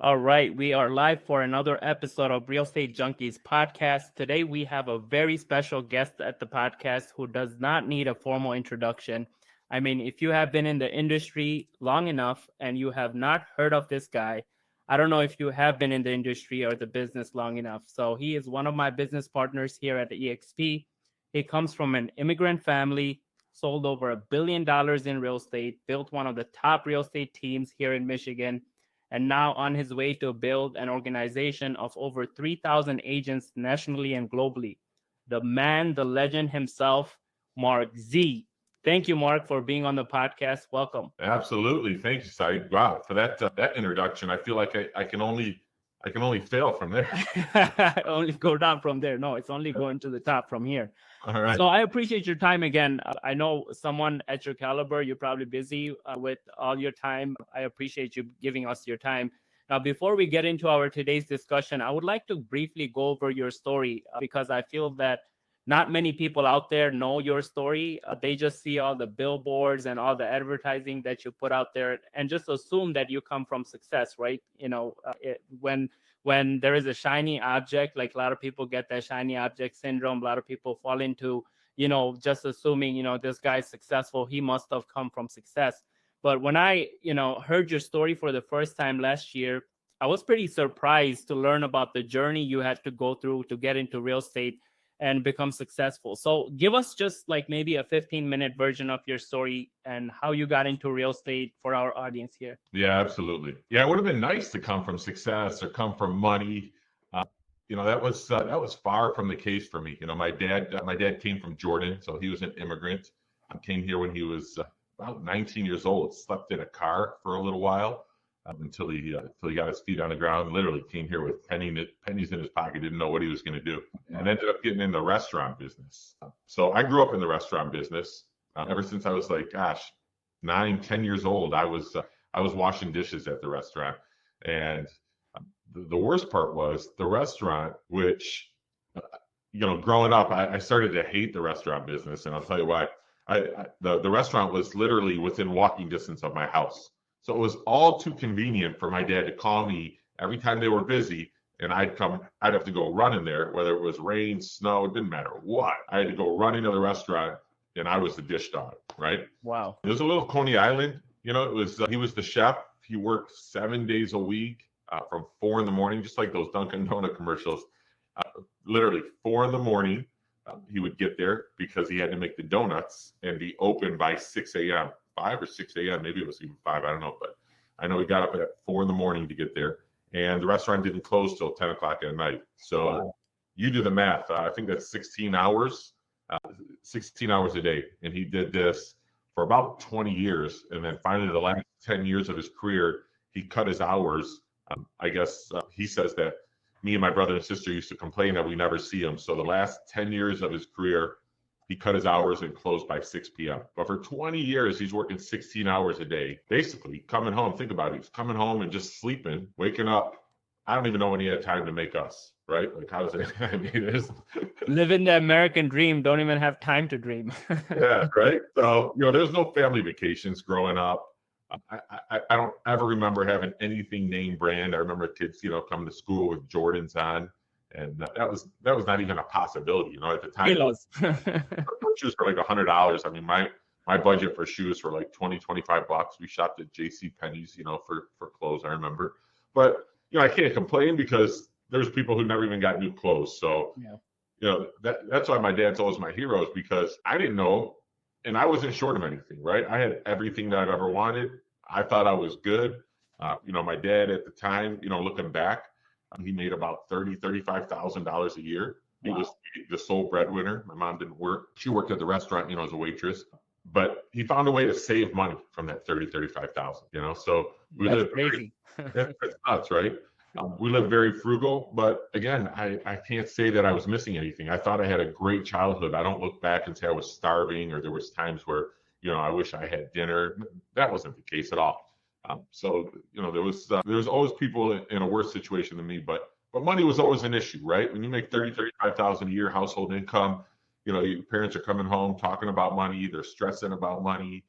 All right, we are live for another episode of Real Estate Junkies Podcast. Today we have a very special guest at the podcast who does not need a formal introduction. I mean, if you have been in the industry long enough and you have not heard of this guy, I don't know if you have been in the industry or the business long enough. So he is one of my business partners here at the EXP. He comes from an immigrant family, sold over $1 billion in real estate, built one of the top real estate teams here in Michigan, and now on his way to build an organization of over 3,000 agents nationally and globally. The man, the legend himself, Mark Z. Thank you, Mark, for being on the podcast. Welcome. Absolutely, thank you, Saeed. Wow, for that introduction, I feel like I can only fail from there. Only go down from there. No, it's only going to the top from here. All right. So I appreciate your time again. I know someone at your caliber, you're probably busy with all your time. I appreciate you giving us your time. Now, before we get into our today's discussion, I would like to briefly go over your story because I feel that not many people out there know your story. They just see all the billboards and all the advertising that you put out there and just assume that you come from success, right? When there is a shiny object, like a lot of people get that shiny object syndrome. A lot of people fall into, just assuming, this guy's successful. He must have come from success. But when I, heard your story for the first time last year, I was pretty surprised to learn about the journey you had to go through to get into real estate and become successful. So give us just like maybe a 15-minute version of your story and how you got into real estate for our audience here. Yeah, absolutely. Yeah, it would have been nice to come from success or come from money. That was far from the case for me. My dad came from Jordan, so he was an immigrant. Came here when he was about 19 years old. Slept in a car for a little while until he got his feet on the ground. Literally came here with pennies in his pocket. Didn't know what he was going to do, and ended up getting in the restaurant business. So I grew up in the restaurant business ever since I was like, 9-10 years old. I was washing dishes at the restaurant, and the worst part was the restaurant, which growing up, I started to hate the restaurant business, and I'll tell you why. The restaurant was literally within walking distance of my house. So it was all too convenient for my dad to call me every time they were busy, and I'd have to go run in there, whether it was rain, snow, it didn't matter what. I had to go run into the restaurant, and I was the dish dog, right? Wow. It was a little Coney Island. It was he was the chef. He worked 7 days a week from 4 a.m, just like those Dunkin' Donut commercials. Literally 4 a.m. He would get there because he had to make the donuts and be open by 6 a.m. 5 or 6 a.m. Maybe it was even 5. I don't know, but I know he got up at 4 a.m. to get there, and the restaurant didn't close till 10 o'clock at night. So wow. You do the math. I think that's 16 hours a day, and he did this for about 20 years, and then finally the last 10 years of his career, he cut his hours. I guess he says that me and my brother and sister used to complain that we never see him. So the last 10 years of his career, he cut his hours and closed by 6 p.m. But for 20 years, he's working 16 hours a day, basically coming home. Think about it. He's coming home and just sleeping, waking up. I don't even know when he had time to make us, right? Like, how does it? I mean, it's living the American dream. Don't even have time to dream. Yeah, right. So, there's no family vacations growing up. I don't ever remember having anything name brand. I remember kids, coming to school with Jordans on. And that was not even a possibility, at the time. Shoes were like $100. I mean, my budget for shoes were like $20-$25. We shopped at J.C. Penney's, for clothes. I remember, but I can't complain because there's people who never even got new clothes. So, that's why my dad's always my heroes, because I didn't know, and I wasn't short of anything, right? I had everything that I've ever wanted. I thought I was good. My dad at the time, looking back, he made about $35,000 a year. He was the sole breadwinner. My mom didn't work. She worked at the restaurant, as a waitress. But he found a way to save money from that $35,000. So we lived crazy. That's nuts, right? We lived very frugal. But again, I can't say that I was missing anything. I thought I had a great childhood. I don't look back and say I was starving, or there was times where, I wish I had dinner. That wasn't the case at all. So there was always people in a worse situation than me, but money was always an issue, right? When you make $35,000 a year household income, your parents are coming home talking about money, they're stressing about money,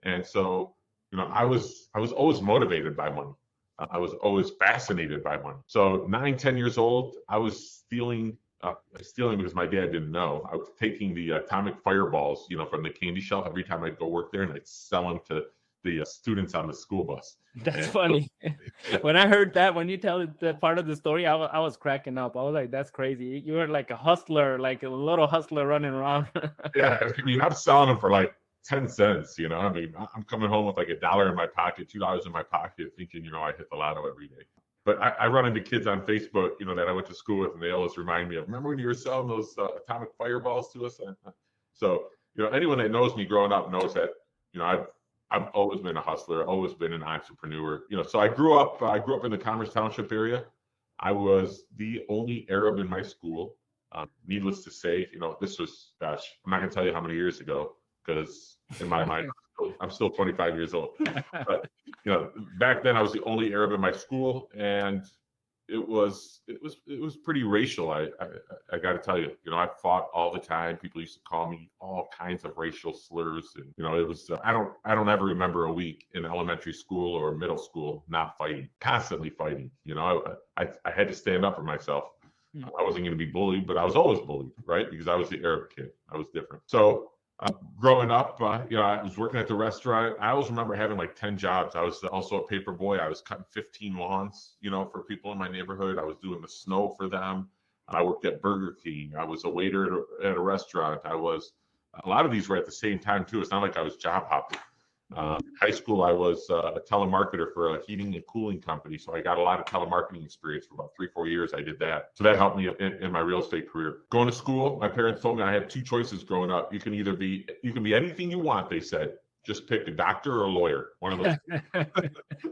and so I was always motivated by money. I was always fascinated by money. So 9, 10 years old, I was stealing because my dad didn't know. I was taking the atomic fireballs, from the candy shelf every time I'd go work there, and I'd sell them to the students on the school bus. That's And funny. When I heard that, when you tell that part of the story, I was cracking up. I was like, that's crazy. You were like a hustler, like a little hustler running around. yeah, I mean, I'm selling them for like 10 cents, I mean, I'm coming home with like $1 in my pocket, $2 in my pocket, thinking, I hit the lotto every day. But I run into kids on Facebook, that I went to school with, and they always remind me of, remember when you were selling those atomic fireballs to us? So, anyone that knows me growing up knows that, I've always been a hustler, always been an entrepreneur. So I grew up in the Commerce Township area. I was the only Arab in my school. Needless to say, this was, gosh, I'm not gonna tell you how many years ago, because in my mind, I'm still 25 years old. But back then I was the only Arab in my school, and it was pretty racial. I got to tell you, I fought all the time. People used to call me all kinds of racial slurs, and it was I don't ever remember a week in elementary school or middle school not fighting, constantly fighting. I had to stand up for myself. I wasn't going to be bullied, but I was always bullied, right? Because I was the Arab kid. I was different. So growing up, I was working at the restaurant. I always remember having like 10 jobs. I was also a paper boy. I was cutting 15 lawns, for people in my neighborhood. I was doing the snow for them. I worked at Burger King. I was a waiter at a restaurant. A lot of these were at the same time too. It's not like I was job hopping. High school, I was a telemarketer for a heating and cooling company. So I got a lot of telemarketing experience for about 3-4 years. I did that. So that helped me in my real estate career. Going to school, my parents told me I had 2 choices growing up. You can be anything you want, they said. Just pick a doctor or a lawyer. One of those.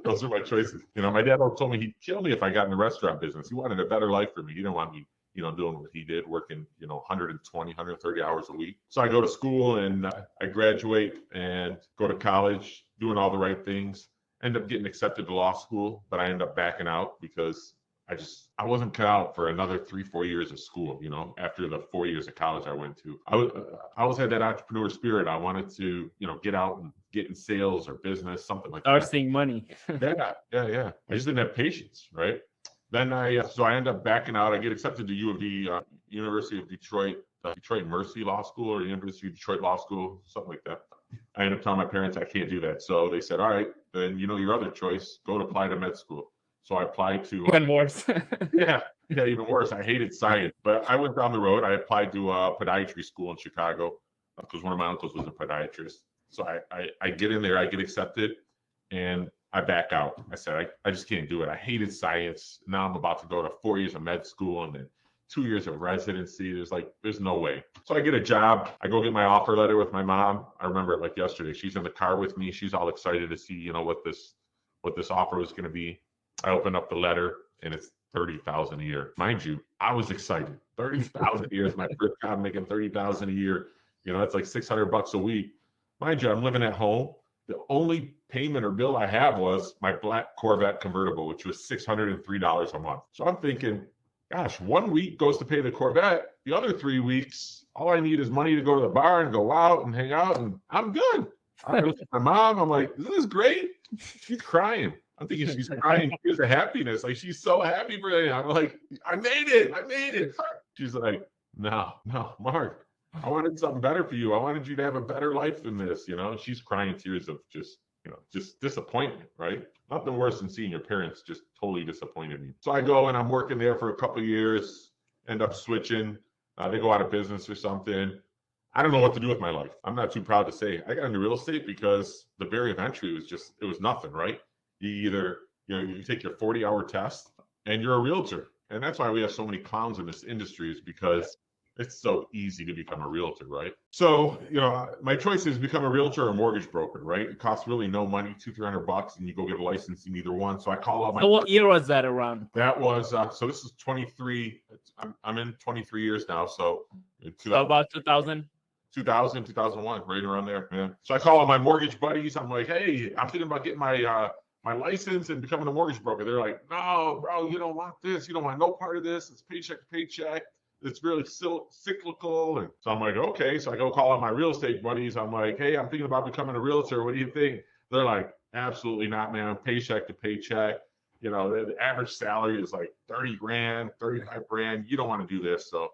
Those are my choices. My dad told me he'd kill me if I got in the restaurant business. He wanted a better life for me. He didn't want me doing what he did, working, 120, 130 hours a week. So I go to school and I graduate and go to college, doing all the right things, end up getting accepted to law school, but I end up backing out because I wasn't cut out for another 3-4 years of school, after the 4 years of college I went to. I always had that entrepreneur spirit. I wanted to, get out and get in sales or business, something like that. Start seeing money. Yeah. I just didn't have patience, right? Then I end up backing out. I get accepted to U of D, University of Detroit, Detroit Mercy Law School, or University of Detroit Law School, something like that. I ended up telling my parents I can't do that. So they said, all right, then your other choice, go to apply to med school. So I applied to Even worse. yeah, even worse. I hated science, but I went down the road. I applied to a podiatry school in Chicago because one of my uncles was a podiatrist. So I get in there, I get accepted, and I back out. I said, I just can't do it. I hated science. Now I'm about to go to 4 years of med school and then 2 years of residency. There's no way. So I get a job. I go get my offer letter with my mom. I remember it like yesterday. She's in the car with me. She's all excited to see, what this offer was going to be. I open up the letter and it's $30,000 a year. Mind you, I was excited. $30,000 a year is my first job, making $30,000 a year. That's like $600 a week. Mind you, I'm living at home. The only payment or bill I have was my black Corvette convertible, which was $603 a month. So I'm thinking, gosh, 1 week goes to pay the Corvette. The other 3 weeks, all I need is money to go to the bar and go out and hang out, and I'm good. I look at my mom. I'm like, isn't this great? She's crying. I'm thinking she's crying tears of happiness. Like, she's so happy for it. I'm like, I made it. She's like, no, Mark, I wanted something better for you. I wanted you to have a better life than this. She's crying tears of just disappointment, right? Nothing worse than seeing your parents just totally disappointed me. So I go and I'm working there for a couple of years, end up switching. They go out of business or something. I don't know what to do with my life. I'm not too proud to say I got into real estate because the barrier of entry was nothing, right? You either, you take your 40-hour test and you're a realtor. And that's why we have so many clowns in this industry, is because it's so easy to become a realtor, right? So, my choice is become a realtor or a mortgage broker, right? It costs really no money, $200-$300, and you go get a license in either one. So I call up my. So what year was that around? That was so this is 23. I'm in 23 years now. So about 2000. 2000, 2001, right around there. Yeah. So I call up my mortgage buddies. I'm like, hey, I'm thinking about getting my license and becoming a mortgage broker. They're like, no, bro, you don't want this. You don't want no part of this. It's paycheck to paycheck. It's really cyclical. And so I'm like, okay. So I go call out my real estate buddies. I'm like, hey, I'm thinking about becoming a realtor. What do you think? They're like, absolutely not, man. Paycheck to paycheck. The average salary is like 30 grand, 35 grand. You don't want to do this. So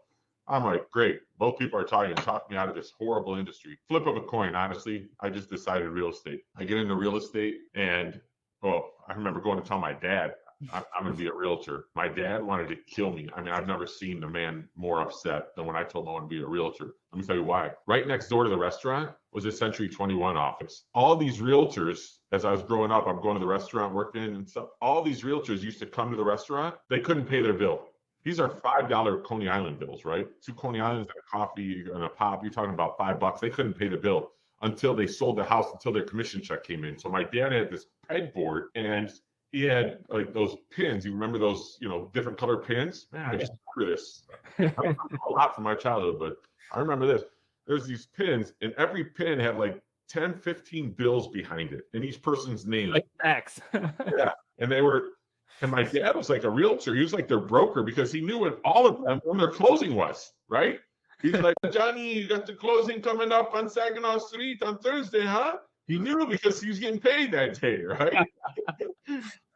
I'm like, great. Both people are talking me out of this horrible industry. Flip of a coin, honestly. I just decided real estate. I get into real estate and, I remember going to tell my dad, I'm going to be a realtor. My dad wanted to kill me. I mean, I've never seen a man more upset than when I told him I want to be a realtor. Let me tell you why. Right next door to the restaurant was a Century 21 office. All these realtors, as I was growing up, I'm going to the restaurant working and stuff. All these realtors used to come to the restaurant. They couldn't pay their bill. These are $5 Coney Island bills, right? 2 Coney Islands and a coffee and a pop. You're talking about $5. They couldn't pay the bill until they sold the house, until their commission check came in. So my dad had this pegboard and he had like those pins. You remember those, different color pins? Man, I just remember this. I don't remember a lot from my childhood, but I remember this. There's these pins, and every pin had like 10, 15 bills behind it, and each person's name. Like X. Yeah, and my dad was like a realtor. He was like their broker because he knew when their closing was, right? He's like, Johnny, you got the closing coming up on Saginaw Street on Thursday, huh? He knew because he was getting paid that day, right?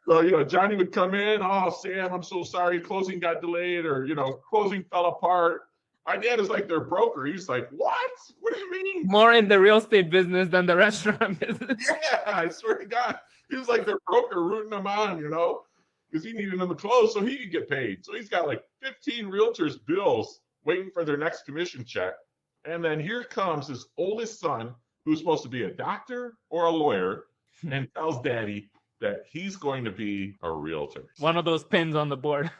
So, Johnny would come in, oh, Sam, I'm so sorry, closing got delayed, or, closing fell apart. My dad is like their broker. He's like, what? What do you mean? More in the real estate business than the restaurant business. Yeah, I swear to God. He was like their broker rooting them on, because he needed them to close so he could get paid. So he's got like 15 realtors' bills waiting for their next commission check. And then here comes his oldest son, who's supposed to be a doctor or a lawyer, and tells daddy that he's going to be a realtor. One of those pins on the board.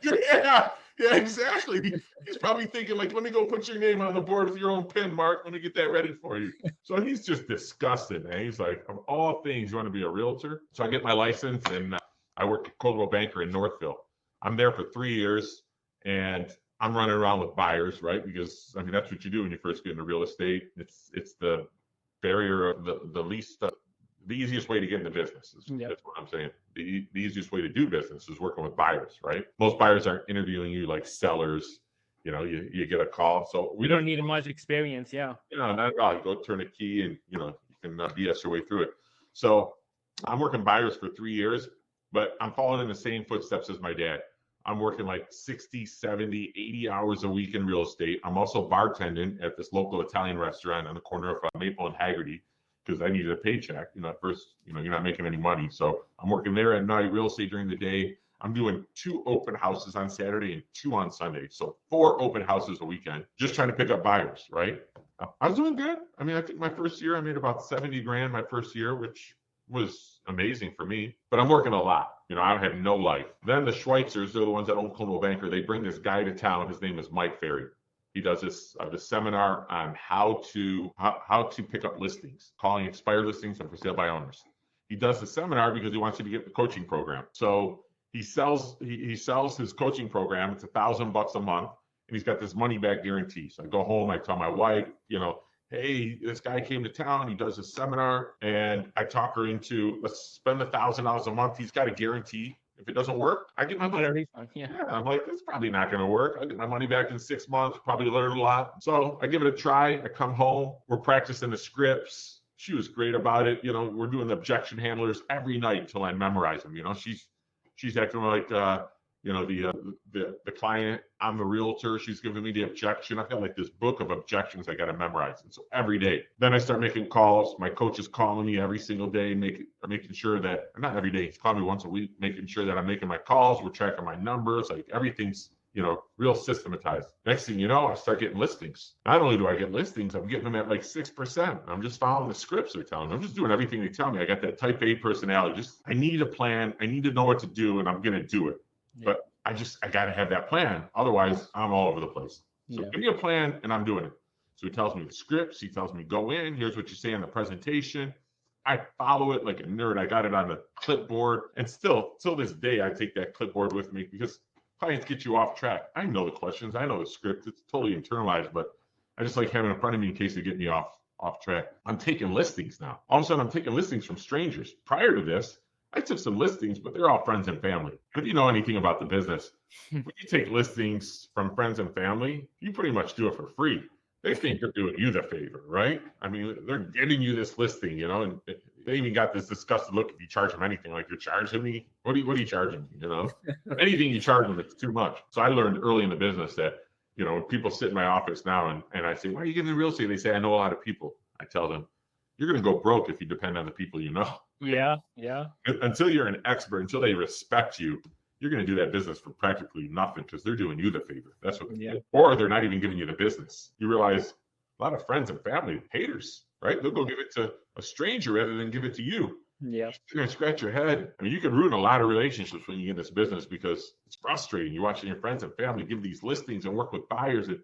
Yeah, exactly. He's probably thinking, like, let me go put your name on the board with your own pin, Mark. Let me get that ready for you. So he's just disgusted, man. He's like, of all things, you want to be a realtor? So I get my license, and I work at Coldwell Banker in Northville. I'm there for 3 years, and I'm running around with buyers, right? Because, that's what you do when you first get into real estate. It's the barrier of the least... the easiest way to get into business is That's what I'm saying. The easiest way to do business is working with buyers, right? Most buyers aren't interviewing you like sellers. You get a call. So we don't need much experience. Yeah. Not at all. You go turn a key and, you can BS your way through it. So I'm working buyers for 3 years, but I'm following in the same footsteps as my dad. I'm working like 60, 70, 80 hours a week in real estate. I'm also bartending at this local Italian restaurant on the corner of Maple and Haggerty, because I needed a paycheck. At first, you're not making any money. So I'm working there at night, real estate during the day. I'm doing 2 open houses on Saturday and 2 on Sunday. So 4 open houses a weekend, just trying to pick up buyers, right? I was doing good. I think my first year, I made about 70 grand my first year, which was amazing for me. But I'm working a lot. I have no life. Then the Schweitzers, they're the ones that own Coldwell Banker. They bring this guy to town. His name is Mike Ferry. He does this seminar on how to pick up listings, calling expired listings and for sale by owners. He does the seminar because he wants you to get the coaching program. So he sells his coaching program. It's $1,000 a month, and he's got this money back guarantee. So I go home, I tell my wife, hey, this guy came to town. He does a seminar, and I talk her into, let's spend $1,000 a month. He's got a guarantee. If it doesn't work, I get my money. Yeah, I'm like, it's probably not going to work. I get my money back in 6 months, probably learn a lot. So I give it a try. I come home. We're practicing the scripts. She was great about it. We're doing the objection handlers every night until I memorize them. She's acting like, the client, I'm the realtor. She's giving me the objection. I've got like this book of objections I got to memorize. And so every day, then I start making calls. My coach is calling me every single day, making sure that, not every day, he's calling me once a week, making sure that I'm making my calls. We're tracking my numbers. Like everything's, real systematized. Next thing you know, I start getting listings. Not only do I get listings, I'm getting them at like 6%. I'm just following the scripts they're telling me. I'm just doing everything they tell me. I got that type A personality. I need a plan. I need to know what to do, and I'm going to do it. Yeah. But I got to have that plan. Otherwise, I'm all over the place. So Give me a plan, and I'm doing it. So he tells me the scripts. He tells me, go in. Here's what you say in the presentation. I follow it like a nerd. I got it on the clipboard. And still this day, I take that clipboard with me because clients get you off track. I know the questions. I know the script. It's totally internalized, but I just like having it in front of me in case they get me off track. I'm taking listings now. All of a sudden, I'm taking listings from strangers. Prior to this, I took some listings, but they're all friends and family. If you know anything about the business, when you take listings from friends and family, you pretty much do it for free. They think they're doing you the favor, right? They're getting you this listing, and they even got this disgusted look if you charge them anything. Like, you're charging me? What are you charging me? You know, anything you charge them, it's too much. So I learned early in the business that, you know, when people sit in my office now and I say, why are you getting into real estate? They say, I know a lot of people. I tell them, you're going to go broke if you depend on the people you know. Yeah. Until you're an expert, until they respect you, you're going to do that business for practically nothing because they're doing you the favor. That's what they do. Or they're not even giving you the business. You realize a lot of friends and family, haters, right? They'll go give it to a stranger rather than give it to you. Yeah. You're going to scratch your head. I mean, you can ruin a lot of relationships when you get in this business because it's frustrating. You're watching your friends and family give these listings and work with buyers. And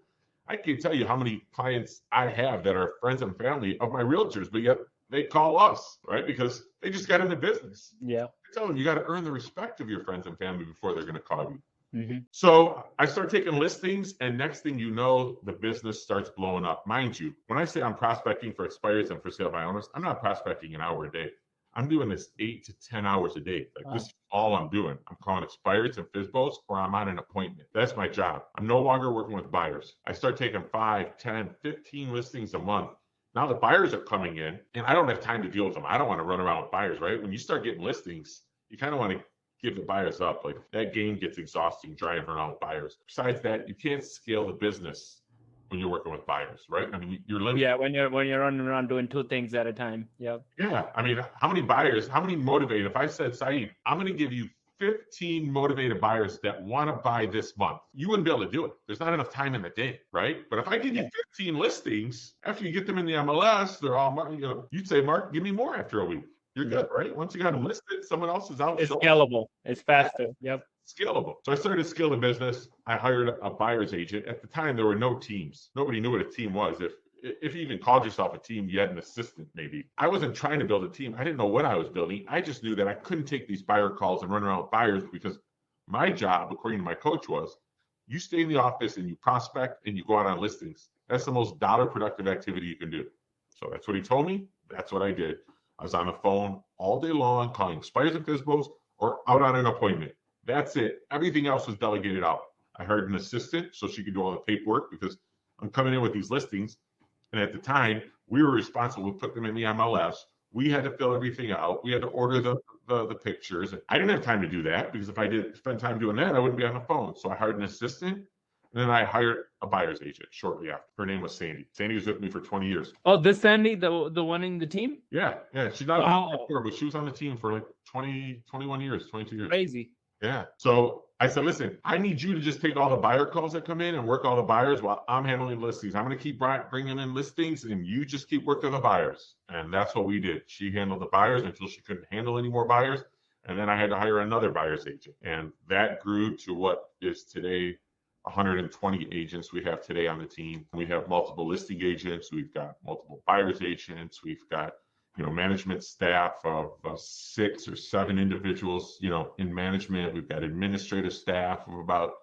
I can't tell you how many clients I have that are friends and family of my realtors, but yet they call us, right? Because they just got into business. Yeah. I tell them, you got to earn the respect of your friends and family before they're going to call you. Mm-hmm. So I start taking listings, and next thing you know, the business starts blowing up. Mind you, when I say I'm prospecting for expireds and for sale by owners, I'm not prospecting an hour a day. I'm doing this 8 to 10 hours a day. Like, this is all I'm doing. I'm calling expireds and FSBOs, or I'm on an appointment. That's my job. I'm no longer working with buyers. I start taking 5, 10, 15 listings a month. Now the buyers are coming in, and I don't have time to deal with them. I don't want to run around with buyers, right? When you start getting listings, you kind of want to give the buyers up. Like, that game gets exhausting driving around with buyers. Besides that, you can't scale the business when you're working with buyers, right? I mean, you're limited. Yeah, when you're running around doing 2 things at a time. Yeah. Yeah. I mean, how many buyers, how many motivated? If I said, Saeed, I'm going to give you 15 motivated buyers that want to buy this month, you wouldn't be able to do it. There's not enough time in the day, right? But if I give you 15 listings, after you get them in the MLS, they're all, you know, you'd say, Mark, give me more after a week. You're good, right? Once you got them listed, someone else is out. It's scalable. It's faster. Yep. Scalable. So I started to scale the business. I hired a buyer's agent. At the time, there were no teams. Nobody knew what a team was. If you even called yourself a team, you had an assistant maybe. I wasn't trying to build a team. I didn't know what I was building. I just knew that I couldn't take these buyer calls and run around with buyers because my job, according to my coach, was you stay in the office and you prospect and you go out on listings. That's the most dollar productive activity you can do. So that's what he told me. That's what I did. I was on the phone all day long calling expireds and FSBOs or out on an appointment. That's it. Everything else was delegated out. I hired an assistant so she could do all the paperwork because I'm coming in with these listings. And at the time, we were responsible to put them in the MLS. We had to fill everything out. We had to order the pictures. I didn't have time to do that because if I did spend time doing that, I wouldn't be on the phone. So I hired an assistant. And then I hired a buyer's agent shortly after. Her name was Sandy. Sandy was with me for 20 years. Oh, this Sandy, the one in the team? Yeah. She's not but she was on the team for like 21 years, 22 years. Crazy. Yeah. So I said, listen, I need you to just take all the buyer calls that come in and work all the buyers while I'm handling listings. I'm going to keep bringing in listings and you just keep working the buyers. And that's what we did. She handled the buyers until she couldn't handle any more buyers. And then I had to hire another buyer's agent. And that grew to what is today 120 agents we have today on the team. We have multiple listing agents. We've got multiple buyer's agents. We've got, management staff of 6 or 7 individuals, in management. We've got administrative staff of about,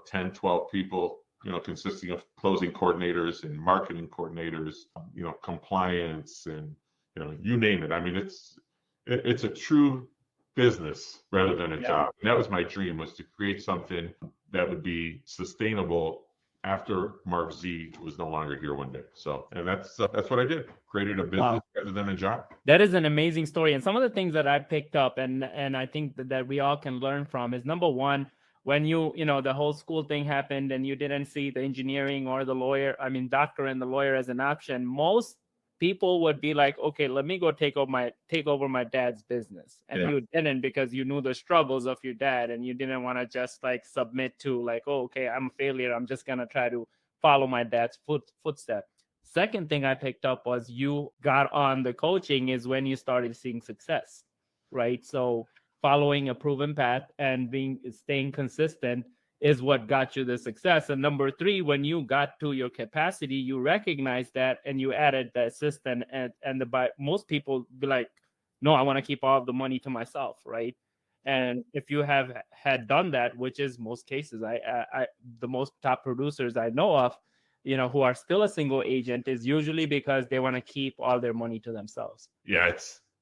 10, 12 people, consisting of closing coordinators and marketing coordinators, compliance and, you name it. I mean, it's a true business rather than a job. And that was my dream, was to create something that would be sustainable after Mark Z was no longer here one day. So, and that's what I did. Created a business rather than a job. That is an amazing story. And some of the things that I picked up and I think that we all can learn from is, number one, when the whole school thing happened and you didn't see the engineering or the doctor and the lawyer as an option, most people would be like, okay, let me go take over my dad's business. And you didn't, because you knew the struggles of your dad and you didn't want to just like submit to like, oh, okay, I'm a failure. I'm just going to try to follow my dad's footsteps. Second thing I picked up was you got on the coaching is when you started seeing success, right? So following a proven path and staying consistent is what got you the success. And number 3, when you got to your capacity, you recognized that and you added the assistant and most people be like, no, I want to keep all of the money to myself, right? And if you had done that, which is most cases, the most top producers I know of, who are still a single agent, is usually because they want to keep all their money to themselves. Yeah,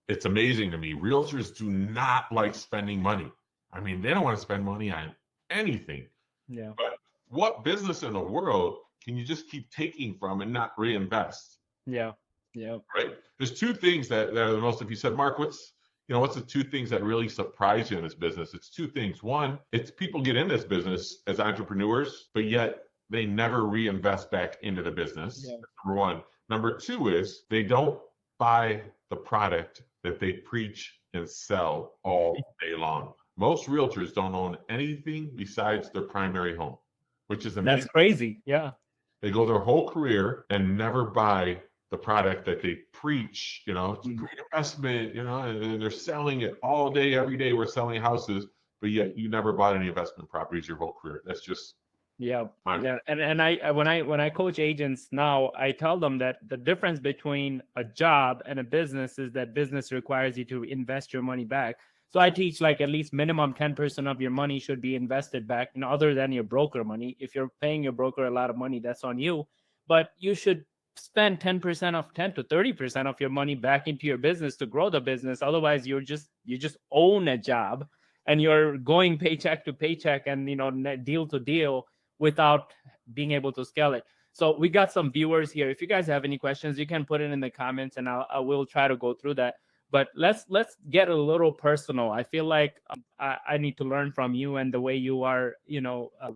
it's amazing to me. Realtors do not like spending money. I mean, they don't want to spend money on anything. Yeah. But what business in the world can you just keep taking from and not reinvest? Yeah. Yeah. right? There's two things that are the most, if you said, Mark, what's the two things that really surprise you in this business? It's two things. One, it's people get in this business as entrepreneurs, but yet they never reinvest back into the business. Yeah. Number one. Number two is they don't buy the product that they preach and sell all day long. Most realtors don't own anything besides their primary home, which is amazing. That's crazy. Yeah. They go their whole career and never buy the product that they preach. It's a great investment, and they're selling it all day, every day. We're selling houses, but yet you never bought any investment properties your whole career. That's just Yeah. And I when I coach agents now, I tell them that the difference between a job and a business is that business requires you to invest your money back. So I teach like at least minimum 10% of your money should be invested back, other than your broker money. If you're paying your broker a lot of money, that's on you. But you should spend 10 to 30% of your money back into your business to grow the business. Otherwise, you just own a job and you're going paycheck to paycheck and deal to deal without being able to scale it. So we got some viewers here. If you guys have any questions, you can put it in the comments and I will try to go through that. But let's get a little personal. I feel like I need to learn from you and the way you are,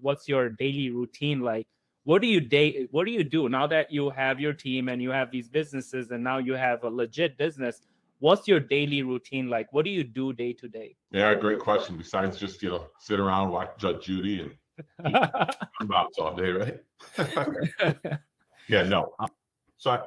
what's your daily routine like? What do you do now that you have your team and you have these businesses and now you have a legit business? What's your daily routine like? What do you do day to day? Yeah, great question. Besides just, sit around, watch Judge Judy and bounce all day, right? Yeah, no. So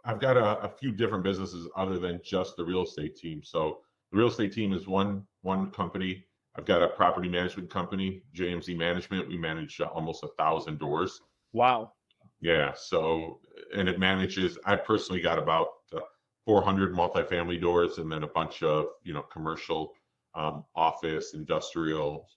I've got a few different businesses other than just the real estate team. So the real estate team is one company. I've got a property management company, JMZ Management. We manage almost 1,000 doors. Wow. Yeah. So, and it manages, I personally got about 400 multifamily doors and then a bunch of, commercial, office, industrial,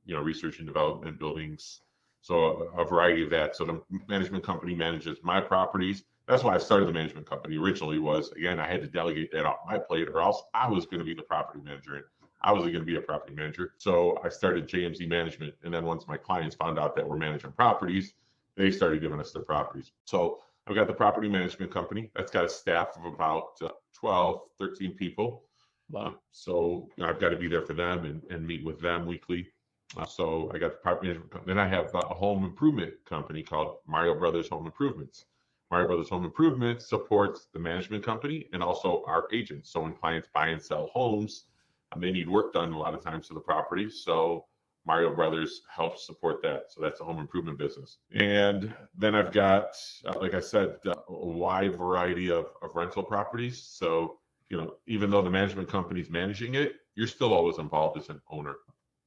research and development buildings. So a variety of that. So the management company manages my properties. That's why I started the management company originally was, again, I had to delegate that off my plate or else I was going to be the property manager. And I wasn't going to be a property manager. So I started JMZ Management. And then once my clients found out that we're managing properties, they started giving us their properties. So I've got the property management company. That's got a staff of about 12, 13 people. Wow. So I've got to be there for them and meet with them weekly. So I got the property management company. Then I have a home improvement company called Mario Brothers Home Improvements. Mario Brothers Home Improvement supports the management company and also our agents. So when clients buy and sell homes, they need work done a lot of times to the property. So Mario Brothers helps support that. So that's a home improvement business. And then I've got, like I said, a wide variety of rental properties. So, even though the management company is managing it, you're still always involved as an owner.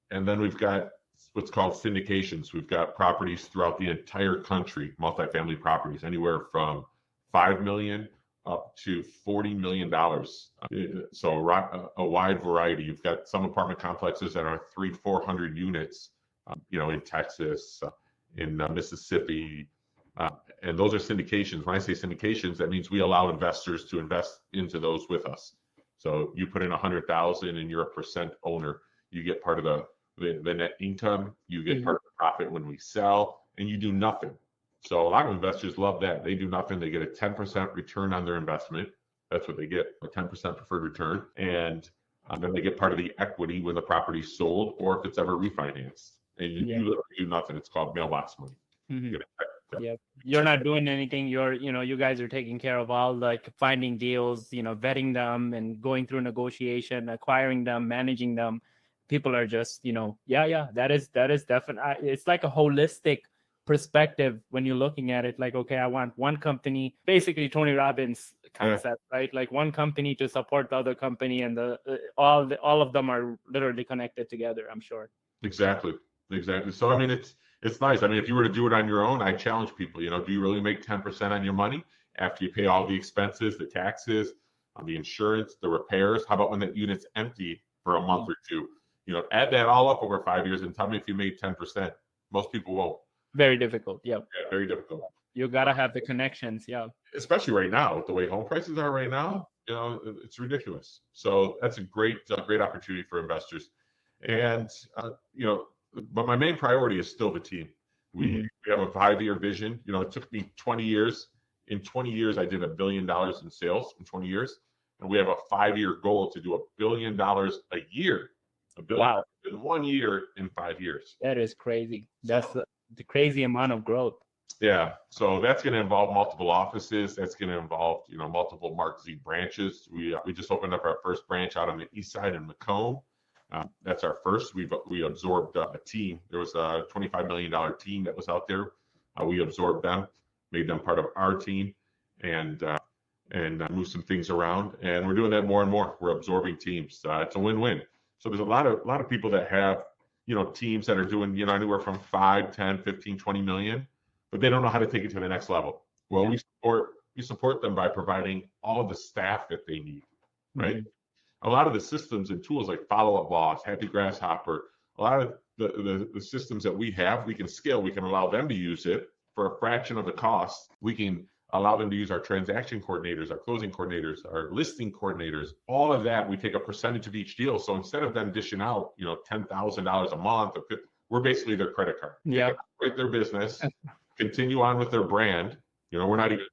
And then we've got what's called syndications. We've got properties throughout the entire country, multifamily properties, anywhere from $5 million up to $40 million. So a wide variety. You've got some apartment complexes that are 300-400 units, in Texas, in Mississippi, and those are syndications. When I say syndications, that means we allow investors to invest into those with us. So you put in $100,000 and you're a percent owner. You get part of the net income. You get part of the profit when we sell, and you do nothing. So a lot of investors love that. They do nothing. They get a 10% return on their investment. That's what they get, a 10% preferred return. And then they get part of the equity when the property's sold or if it's ever refinanced. And you literally do nothing. It's called mailbox money. Mm-hmm. Yeah, you're not doing anything. You guys are taking care of all like finding deals, vetting them and going through negotiation, acquiring them, managing them. People are just, that is definitely, it's like a holistic perspective when you're looking at it. Like, okay, I want one company, basically Tony Robbins concept, right? Like one company to support the other company, and all of them are literally connected together, I'm sure. Exactly. So, I mean, it's nice. I mean, if you were to do it on your own, I challenge people, do you really make 10% on your money after you pay all the expenses, the taxes, the insurance, the repairs? How about when that unit's empty for a month or two? Add that all up over 5 years and tell me if you made 10%. Most people won't. Very difficult. Yeah, very difficult. You got to have the connections. Yeah. Especially right now, with the way home prices are right now, it's ridiculous. So that's a great opportunity for investors. And, but my main priority is still the team. We have a 5-year vision. It took me 20 years, in 20 years, I did $1 billion in sales in 20 years. And we have a 5-year goal to do $1 billion a year. $1 billion Wow. in 1 year in 5 years. That is crazy. That's the crazy amount of growth. Yeah. So that's going to involve multiple offices. That's going to involve, multiple Mark Z branches. We just opened up our first branch out on the east side in Macomb. That's our first. We absorbed a team. There was a $25 million team that was out there. We absorbed them, made them part of our team, and moved some things around. And we're doing that more and more. We're absorbing teams. It's a win-win. So there's a lot of people that have, teams that are doing, anywhere from 5, 10, 15, 20 million, but they don't know how to take it to the next level. Well, we support them by providing all of the staff that they need, right? Mm-hmm. A lot of the systems and tools like Follow Up Boss, Happy Grasshopper, a lot of the systems that we have, we can scale. We can allow them to use it for a fraction of the cost. We can allow them to use our transaction coordinators, our closing coordinators, our listing coordinators, all of that. We take a percentage of each deal. So instead of them dishing out, $10,000 a month, we're basically their credit card. Yeah. Operate their business, continue on with their brand. We're not even,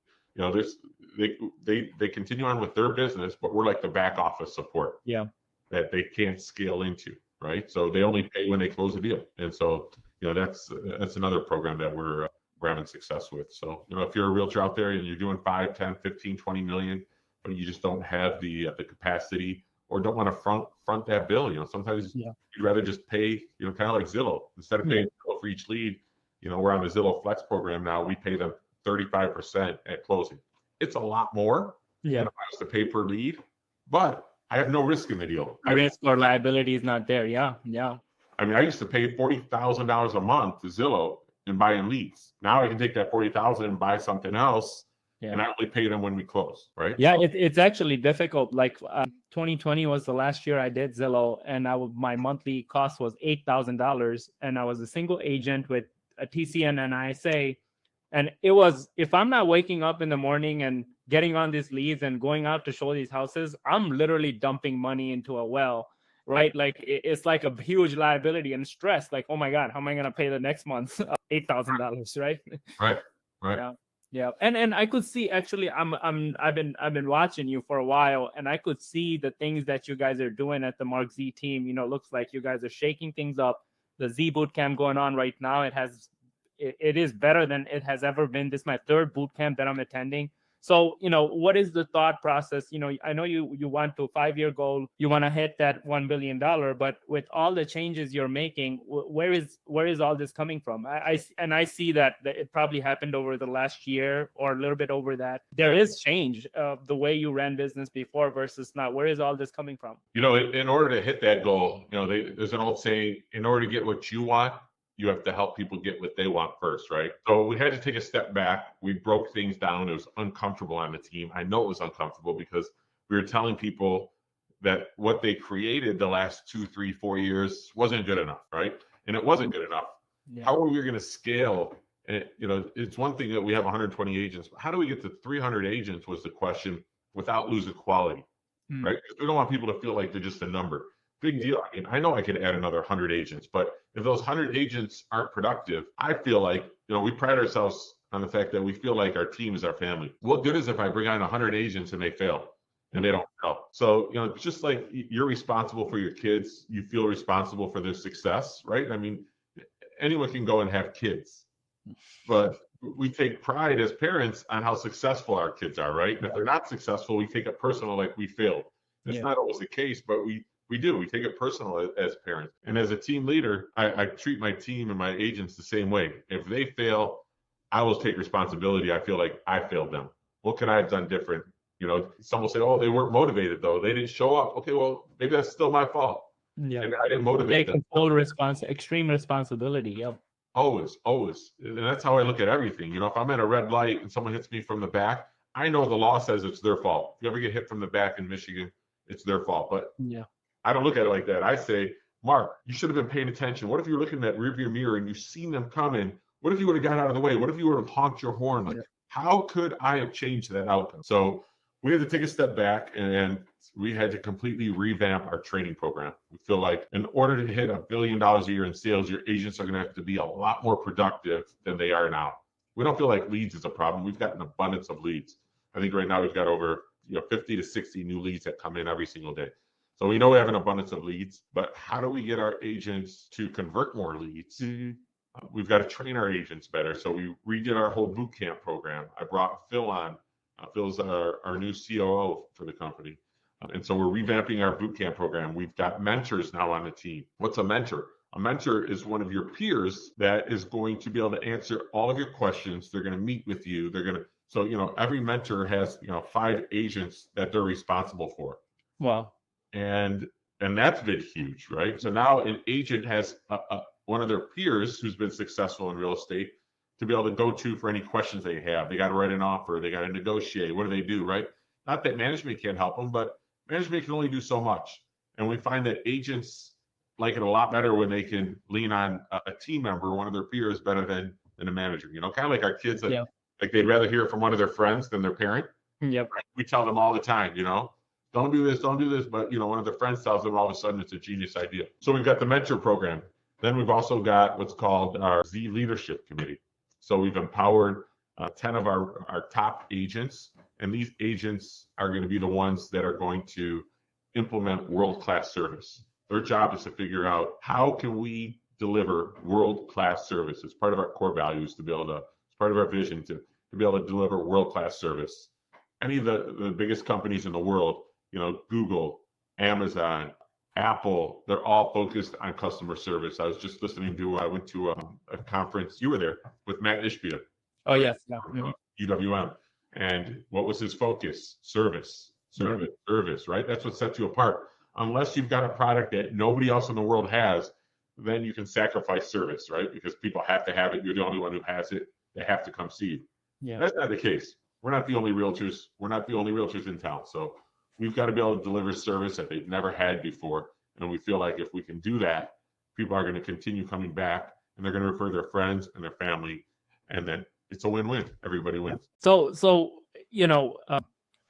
they continue on with their business, but we're like the back office support. Yeah. That they can't scale into, right? So they only pay when they close a deal. And so, that's another program that we're having success with. So, if you're a realtor out there and you're doing 5, 10, 15, 20 million, but you just don't have the capacity or don't want to front that bill, sometimes you'd rather just pay, kind of like Zillow. Instead of paying for each lead, we're on the Zillow Flex program now. We pay them 35% at closing. It's a lot more than if I was to pay per lead, but I have no risk in the deal. Risk or liability is not there. Yeah. I mean, I used to pay $40,000 a month to Zillow and buy in leads. Now I can take that $40,000 and buy something else, and I only pay them when we close, right? Yeah, it's actually difficult. Like 2020 was the last year I did Zillow, and my monthly cost was $8,000, and I was a single agent with a TCN and ISA, and it was, if I'm not waking up in the morning and getting on these leads and going out to show these houses, I'm literally dumping money into a well. Right, like it's like a huge liability and stress. Like, oh my God, how am I gonna pay the next month $8,000? Right. Right. Yeah. And I could see, actually, I've been watching you for a while, and I could see the things that you guys are doing at the Mark Z team. Looks like you guys are shaking things up. The Z boot camp going on right now. It is better than it has ever been. This is my 3rd boot camp that I'm attending. So, what is the thought process? I know you want to 5-year goal, you want to hit that $1 billion, but with all the changes you're making, where is all this coming from? I see that it probably happened over the last year or a little bit over that. There is change of the way you ran business before versus now. Where is all this coming from? In order to hit that goal, there's an old saying, in order to get what you want, you have to help people get what they want first, right? So we had to take a step back. We broke things down. It was uncomfortable on the team. I know it was uncomfortable because we were telling people that what they created the last 2, 3, 4 years wasn't good enough, right? And it wasn't good enough. Yeah. How are we going to scale? And it's one thing that we have 120 agents. How do we get to 300 agents was the question without losing quality, right? Because we don't want people to feel like they're just a number. Big deal. I know I could add another 100 agents, but if those 100 agents aren't productive, I feel like, we pride ourselves on the fact that we feel like our team is our family. What good is if I bring on 100 agents and they fail and they don't help? So, just like you're responsible for your kids, you feel responsible for their success, right? I mean, anyone can go and have kids, but we take pride as parents on how successful our kids are, right? And if they're not successful, we take it personal, like we failed. It's not always the case, but we do. We take it personal as parents. And as a team leader, I treat my team and my agents the same way. If they fail, I will take responsibility. I feel like I failed them. What could I have done different? Some will say, oh, they weren't motivated though. They didn't show up. Okay, well, maybe that's still my fault. Yeah. And I didn't motivate them. Full extreme responsibility. Yep. Always. And that's how I look at everything. If I'm at a red light and someone hits me from the back, I know the law says it's their fault. If you ever get hit from the back in Michigan, it's their fault. But I don't look at it like that. I say, Mark, you should have been paying attention. What if you're looking at rearview mirror and you've seen them coming? What if you would have got out of the way? What if you would have honked your horn? Like, how could I have changed that outcome? So we had to take a step back and we had to completely revamp our training program. We feel like in order to hit $1 billion a year in sales, your agents are going to have to be a lot more productive than they are now. We don't feel like leads is a problem. We've got an abundance of leads. I think right now we've got over 50 to 60 new leads that come in every single day. So we know we have an abundance of leads, but how do we get our agents to convert more leads? Mhm. We've got to train our agents better. So we redid our whole boot camp program. I brought Phil on. Phil's our new COO for the company. And so we're revamping our boot camp program. We've got mentors now on the team. What's a mentor? A mentor is one of your peers that is going to be able to answer all of your questions. They're going to meet with you. So every mentor has 5 agents that they're responsible for. Wow. And that's been huge, right? So now an agent has one of their peers who's been successful in real estate to be able to go to for any questions they have. They got to write an offer. They got to negotiate. What do they do, right? Not that management can't help them, but management can only do so much. And we find that agents like it a lot better when they can lean on a team member, one of their peers, better than a manager. Kind of like our kids that like they'd rather hear from one of their friends than their parent. Yep. Right? We tell them all the time, don't do this, don't do this. But one of their friends tells them all of a sudden it's a genius idea. So we've got the mentor program. Then we've also got what's called our Z Leadership Committee. So we've empowered 10 of our top agents, and these agents are going to be the ones that are going to implement world-class service. Their job is to figure out how can we deliver world-class service. It's part of our core values to be able to, it's part of our vision to be able to deliver world-class service. Any of the biggest companies in the world, Google, Amazon, Apple, they're all focused on customer service. I was just listening to, I went to a conference, you were there, with Matt Ishbia. Oh, yes. Yeah. UWM. And what was his focus? Service, right? That's what sets you apart. Unless you've got a product that nobody else in the world has, then you can sacrifice service, right? Because people have to have it. You're the only one who has it. They have to come see you. Yeah. That's not the case. We're not the only realtors. We're not the only realtors in town. So we've got to be able to deliver service that they've never had before. And we feel like if we can do that, people are going to continue coming back, and they're going to refer their friends and their family. And then it's a win-win. Everybody wins. So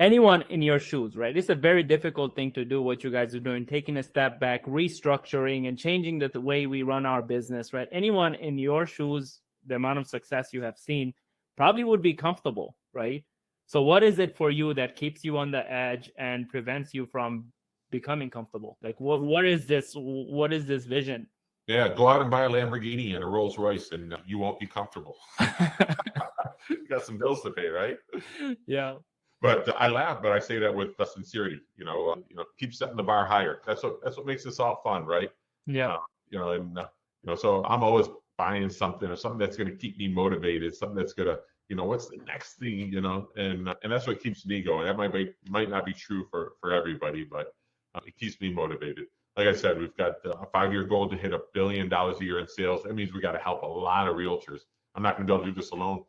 anyone in your shoes, right? It's a very difficult thing to do what you guys are doing, taking a step back, restructuring and changing the way we run our business, right? Anyone in your shoes, the amount of success you have seen probably would be comfortable, right? So what is it for you that keeps you on the edge and prevents you from becoming comfortable? Like what is this vision? Yeah, go out and buy a Lamborghini and a Rolls Royce and you won't be comfortable. You got some bills to pay, right? Yeah. But I laugh, but I say that with sincerity. Keep setting the bar higher. That's what makes this all fun, right? Yeah. So I'm always buying something or something that's going to keep me motivated, something that's going to, what's the next thing, and that's what keeps me going. That might not be true for everybody, but it keeps me motivated. Like I said, we've got a 5-year goal to hit $1 billion a year in sales. That means we got to help a lot of realtors. I'm not going to be able to do this alone.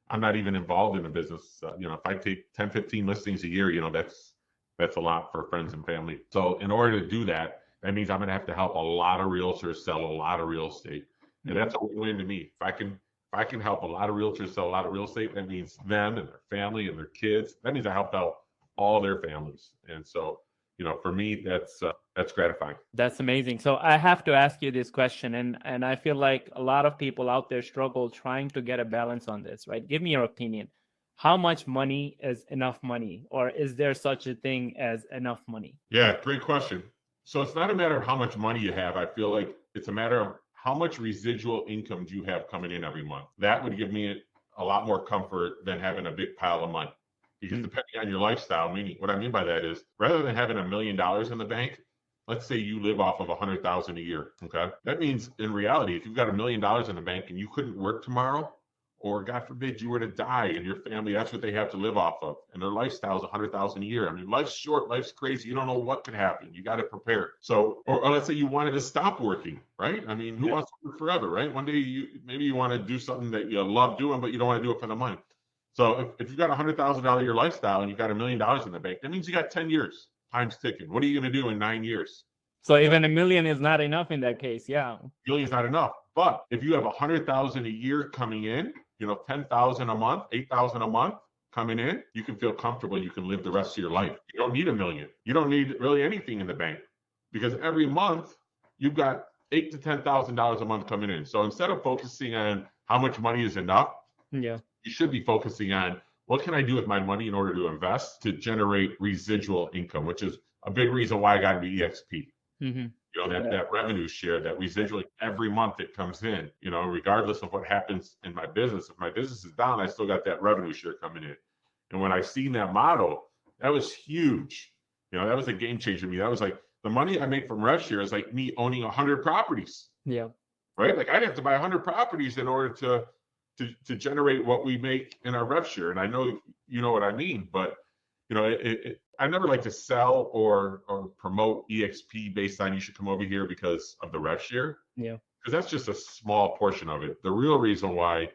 I'm not even involved in the business. If I take 10, 15 listings a year, that's a lot for friends and family. So in order to do that, that means I'm going to have to help a lot of realtors sell a lot of real estate. And that's a win-win to me. If I can help a lot of realtors sell a lot of real estate, that means them and their family and their kids. That means I helped out all their families. And so, for me, that's gratifying. That's amazing. So I have to ask you this question, and I feel like a lot of people out there struggle trying to get a balance on this, right? Give me your opinion. How much money is enough money, or is there such a thing as enough money? Yeah, great question. So it's not a matter of how much money you have. I feel like it's a matter of how much residual income do you have coming in every month. That would give me a lot more comfort than having a big pile of money. Because depending on your lifestyle, meaning what I mean by that is rather than having $1 million in the bank, let's say you live off of $100,000 a year. Okay. That means in reality, if you've got $1 million in the bank and you couldn't work tomorrow, or God forbid you were to die and your family, that's what they have to live off of. And their lifestyle is $100,000 a year. I mean, life's short, life's crazy. You don't know what could happen. You got to prepare. So, or let's say you wanted to stop working, right? I mean, who wants to work forever, right? One day maybe you want to do something that you love doing, but you don't want to do it for the money. So if you've got $100,000 a year lifestyle and you've got $1 million in the bank, that means you got 10 years. Time's ticking. What are you going to do in 9 years? So even $1 million is not enough in that case. Yeah. $1 million is not enough. But if you have $100,000 a year coming in, $10,000 a month, $8,000 a month coming in, you can feel comfortable. You can live the rest of your life. You don't need $1 million. You don't need really anything in the bank because every month you've got $8,000 to $10,000 a month coming in. So instead of focusing on how much money is enough, You should be focusing on what can I do with my money in order to invest to generate residual income, which is a big reason why I got into EXP. Mm-hmm. That revenue share, that residual, every month it comes in, regardless of what happens in my business. If my business is down, I still got that revenue share coming in. And when I seen that model, that was huge. That was a game changer to me. That was like the money I make from rev share is like me owning 100 properties. Yeah. Right? Like I'd have to buy 100 properties in order to generate what we make in our rev share. And I know you know what I mean, but I never like to sell or promote EXP based on you should come over here because of the rev share. Yeah. Because that's just a small portion of it. The real reason why,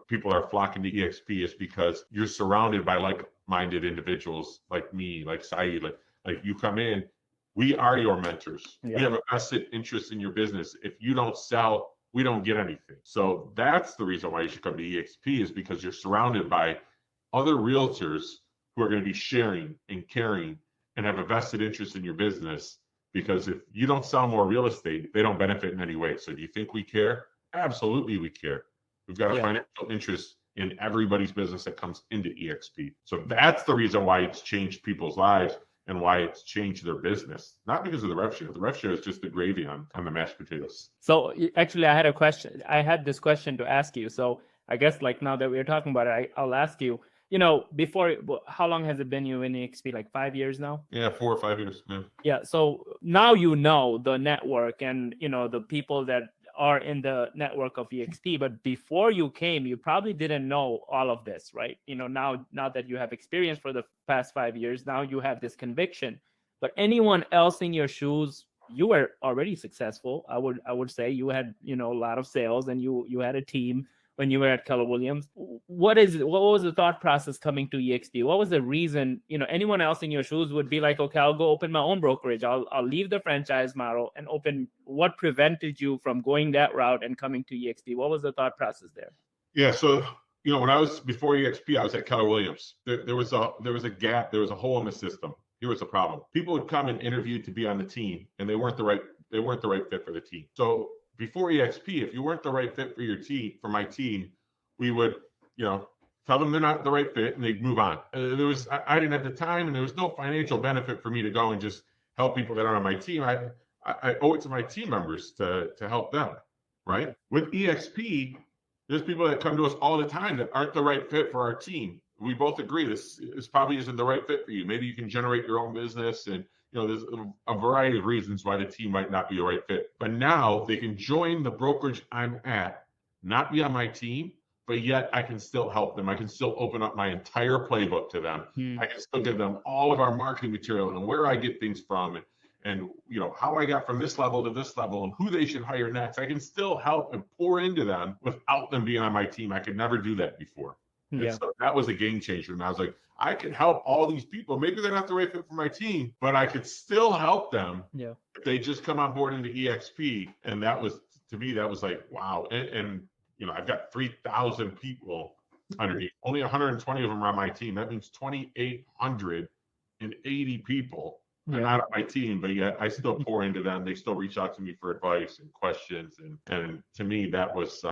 people are flocking to EXP is because you're surrounded by like-minded individuals like me, like Saeed, like you come in, we are your mentors. Yeah. We have a vested interest in your business. If you don't sell, we don't get anything. So that's the reason why you should come to EXP, is because you're surrounded by other realtors who are going to be sharing and caring and have a vested interest in your business. Because if you don't sell more real estate, they don't benefit in any way. So do you think we care? Absolutely, we care. We've got a financial interest in everybody's business that comes into EXP. So that's the reason why it's changed people's lives and why it's changed their business. Not because of the rev share. The rev share is just the gravy on the mashed potatoes. So actually, I had a question. I had this question to ask you. So I guess now that we're talking about it, I'll ask you, before, how long has it been you in EXP? Like 5 years now? Yeah, 4 or 5 years. Yeah. So now the network and, the people that are in the network of EXP. But before you came, you probably didn't know all of this, right? Now that you have experience for the past 5 years, now you have this conviction. But anyone else in your shoes, you were already successful. I would say you had, a lot of sales and you had a team when you were at Keller Williams. What was the thought process coming to EXP? What was the reason, anyone else in your shoes would be like, okay, I'll go open my own brokerage. I'll leave the franchise model and open. What prevented you from going that route and coming to EXP? What was the thought process there? Yeah. So, when I was before EXP, I was at Keller Williams. There was a gap. There was a hole in the system. Here was the problem. People would come and interview to be on the team, and they weren't the right fit for the team. So before EXP, if you weren't the right fit for my team, we would, tell them they're not the right fit and they'd move on. I didn't have the time, and there was no financial benefit for me to go and just help people that aren't on my team. I owe it to my team members to help them, right? With EXP, there's people that come to us all the time that aren't the right fit for our team. We both agree this probably isn't the right fit for you. Maybe you can generate your own business, and there's a variety of reasons why the team might not be the right fit. But now they can join the brokerage I'm at, not be on my team, but yet I can still help them. I can still open up my entire playbook to them. I can still give them all of our marketing material and where I get things from, and how I got from this level to this level and who they should hire next. I can still help and pour into them without them being on my team. I could never do that before. Yeah. And so that was a game changer. And I was like, I can help all these people. Maybe they're not the right fit for my team, but I could still help them. Yeah. If they just come on board into EXP. And that was, to me, that was like, wow. And I've got 3,000 people underneath. Only 120 of them are on my team. That means 2,880 people are not on my team, but yet I still pour into them. They still reach out to me for advice and questions. And to me, that was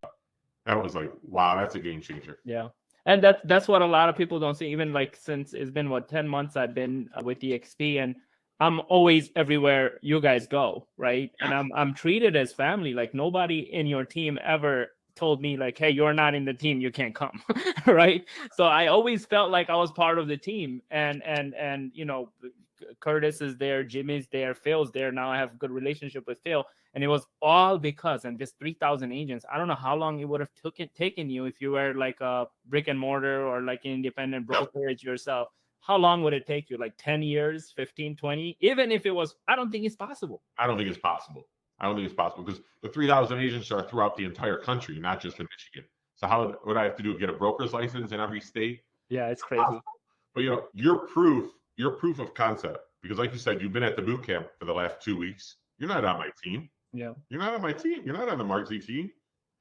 like, wow, that's a game changer. Yeah. And that's what a lot of people don't see. Even since it's been 10 months I've been with EXP, and I'm always everywhere you guys go, right? And I'm treated as family. Like nobody in your team ever told me hey, you're not in the team, you can't come, right? So I always felt like I was part of the team, and Curtis is there, Jimmy's there, Phil's there. Now I have a good relationship with Phil. And it was all because, and this 3,000 agents, I don't know how long it would have taken you if you were a brick and mortar or an independent brokerage yourself. How long would it take you? 10 years, 15, 20? Even if it was, I don't think it's possible. I don't think it's possible because the 3,000 agents are throughout the entire country, not just in Michigan. So how would I have to do? Get a broker's license in every state? Yeah, it's crazy. But your proof of concept, because like you said, you've been at the boot camp for the last 2 weeks. You're not on my team. Yeah. You're not on my team. You're not on the Mark Z team.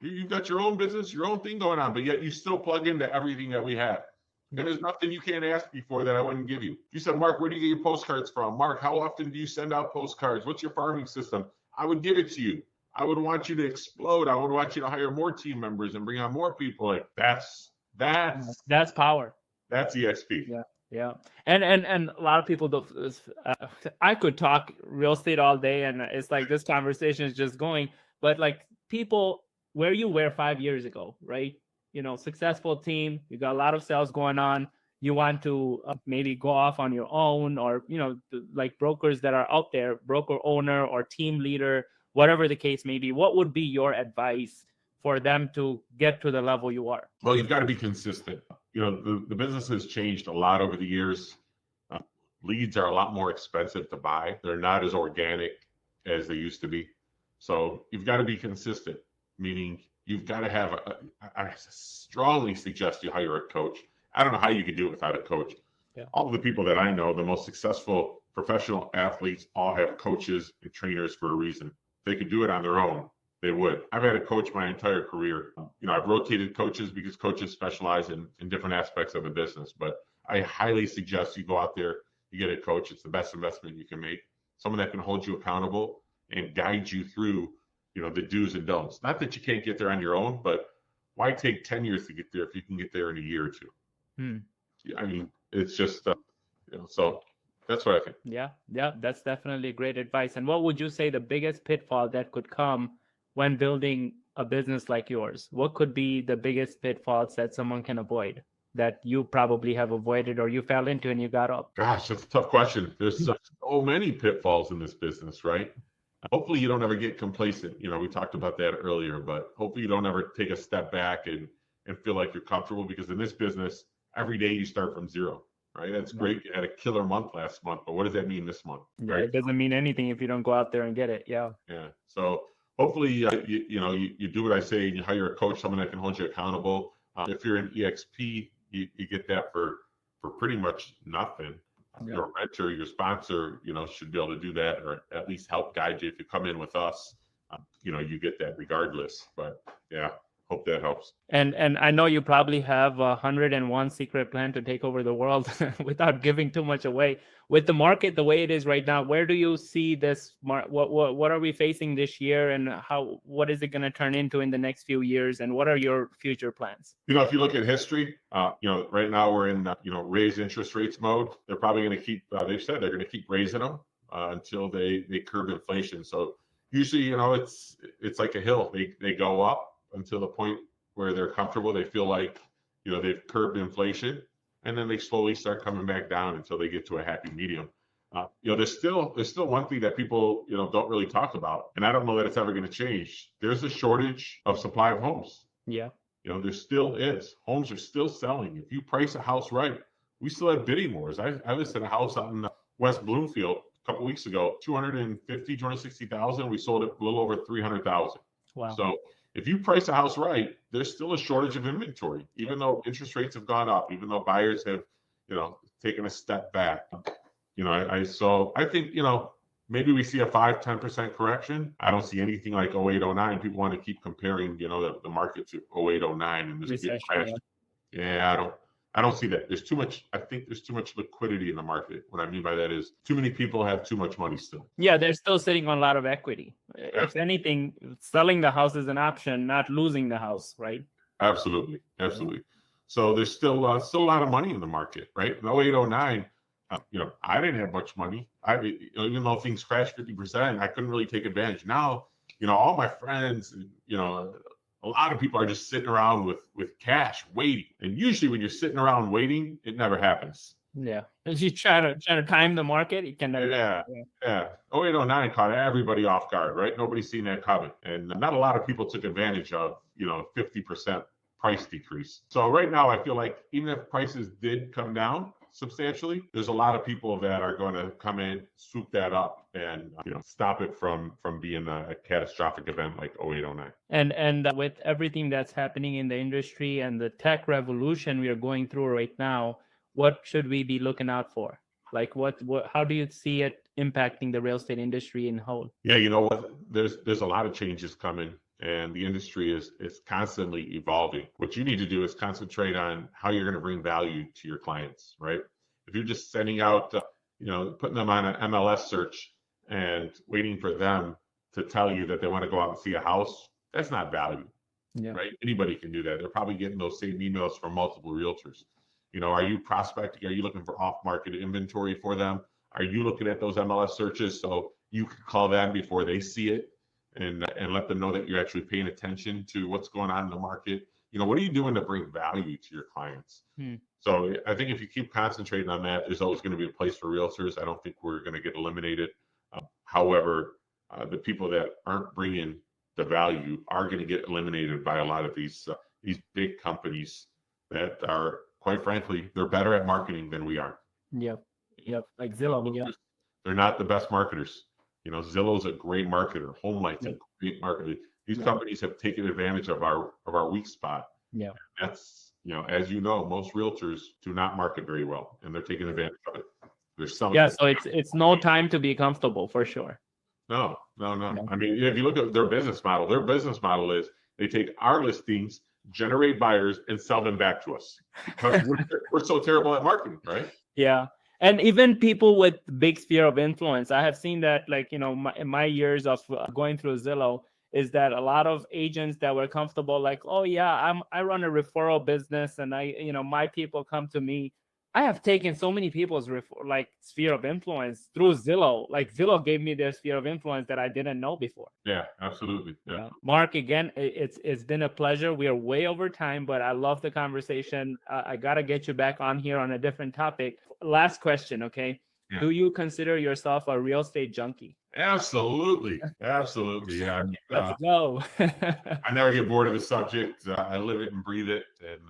You've got your own business, your own thing going on, but yet you still plug into everything that we have. And there's nothing you can't ask me for that I wouldn't give you. You said, Mark, where do you get your postcards from? Mark, how often do you send out postcards? What's your farming system? I would give it to you. I would want you to explode. I would want you to hire more team members and bring on more people. That's That's power. That's EXP. Yeah, yeah, and a lot of people don't. I could talk real estate all day, and it's like this conversation is just going. But like people, where you were 5 years ago, right? Successful team. You got a lot of sales going on. You want to maybe go off on your own, or like brokers that are out there, broker owner or team leader, whatever the case may be. What would be your advice for them to get to the level you are? Well, you've got to be consistent. The business has changed a lot over the years. Leads are a lot more expensive to buy. They're not as organic as they used to be. So you've got to be consistent, meaning you've got to have I strongly suggest you hire a coach. I don't know how you could do it without a coach. Yeah. All of the people that I know, the most successful professional athletes, all have coaches and trainers for a reason. If they could do it on their own, they would. I've had a coach my entire career. I've rotated coaches because coaches specialize in different aspects of a business. But I highly suggest you go out there, you get a coach. It's the best investment you can make. Someone that can hold you accountable and guide you through, the do's and don'ts. Not that you can't get there on your own, but why take 10 years to get there if you can get there in a year or two? I mean, it's just, so that's what I think. Yeah, that's definitely great advice. And what would you say the biggest pitfall that could come when building a business like yours? What could be the biggest pitfalls that someone can avoid, that you probably have avoided or you fell into and you got up? Gosh, that's a tough question. There's so many pitfalls in this business, right? Hopefully you don't ever get complacent. We talked about that earlier, but hopefully you don't ever take a step back and feel like you're comfortable, because in this business, every day you start from zero, right? That's great. You had a killer month last month, but what does that mean this month? Yeah, right? It doesn't mean anything if you don't go out there and get it. Yeah. Yeah. So hopefully, you do what I say, and you hire a coach, someone that can hold you accountable. If you're in EXP, you get that for pretty much nothing. Yeah. Your renter, your sponsor, should be able to do that, or at least help guide you. If you come in with us, you get that regardless. But yeah, hope that helps. And I know you probably have 101 secret plan to take over the world without giving too much away. With the market the way it is right now, where do you see this? What are we facing this year, and what is it going to turn into in the next few years? And what are your future plans? If you look at history, right now we're in raise interest rates mode. They're probably going to keep. They've said they're going to keep raising them until they curb inflation. So usually, it's like a hill. They go up until the point where they're comfortable. They feel like, they've curbed inflation, and then they slowly start coming back down until they get to a happy medium. There's still one thing that people, don't really talk about, and I don't know that it's ever going to change. There's a shortage of supply of homes. Yeah. There still is. Homes are still selling. If you price a house right, we still have bidding wars. I listed a house out in West Bloomfield a couple weeks ago, 260,000. We sold it a little over 300,000. Wow. So if you price a house right, there's still a shortage of inventory, even though interest rates have gone up, even though buyers have, taken a step back. I think, maybe we see a 5-10% correction. I don't see anything like 08-09. People want to keep comparing, the market to 08-09 and this big crash. Yeah, I don't see that. I think there's too much liquidity in the market. What I mean by that is too many people have too much money still. Yeah, they're still sitting on a lot of equity. Yeah. If anything, selling the house is an option, not losing the house, right? Absolutely. So there's still a lot of money in the market, right? In 08-09, I didn't have much money. Even though things crashed 50%, I couldn't really take advantage. Now, all my friends, a lot of people are just sitting around with cash waiting. And usually when you're sitting around waiting, it never happens. Yeah. If you try to time the market, it can never. Yeah. 08-09 caught everybody off guard, right? Nobody's seen that coming. And not a lot of people took advantage of, 50% price decrease. So right now, I feel like even if prices did come down substantially, there's a lot of people that are going to come in, swoop that up, and stop it from being a catastrophic event like 08-09. And with everything that's happening in the industry and the tech revolution we are going through right now, what should we be looking out for? Like how do you see it impacting the real estate industry in whole? Yeah, you know what? There's a lot of changes coming, and the industry is constantly evolving. What you need to do is concentrate on how you're going to bring value to your clients, right? If you're just sending out, putting them on an MLS search and waiting for them to tell you that they want to go out and see a house, that's not value. Yeah. right? Anybody can do that. They're probably getting those same emails from multiple realtors. Are you prospecting? Are you looking for off-market inventory for them? Are you looking at those MLS searches so you can call them before they see it and let them know that you're actually paying attention to what's going on in the market? What are you doing to bring value to your clients? So I think if you keep concentrating on that, there's always going to be a place for realtors. I don't think we're going to get eliminated. However, the people that aren't bringing the value are going to get eliminated by a lot of these big companies that are, quite frankly, they're better at marketing than we are. Yep. Like Zillow. Yeah. They're not the best marketers. Zillow's a great marketer. HomeLight's a great marketer. These companies have taken advantage of our weak spot. Yeah. That's, as most realtors do not market very well, and they're taking advantage of it. There's some. Yeah. So it's no time to be comfortable, for sure. No. I mean, if you look at their business model is they take our listings, generate buyers, and sell them back to us because we're so terrible at marketing, right? Yeah. And even people with big sphere of influence, I have seen that, like, in my years of going through Zillow, is that a lot of agents that were comfortable, like, oh yeah, I run a referral business, and my people come to me. I have taken so many people's sphere of influence through Zillow. Like, Zillow gave me their sphere of influence that I didn't know before. Yeah, absolutely. Yeah. Mark, again, it's been a pleasure. We are way over time, but I love the conversation. I gotta get you back on here on a different topic. Last question, okay? Yeah. Do you consider yourself a real estate junkie? Absolutely. Yeah. Let's go. I never get bored of the subject. I live it and breathe it, and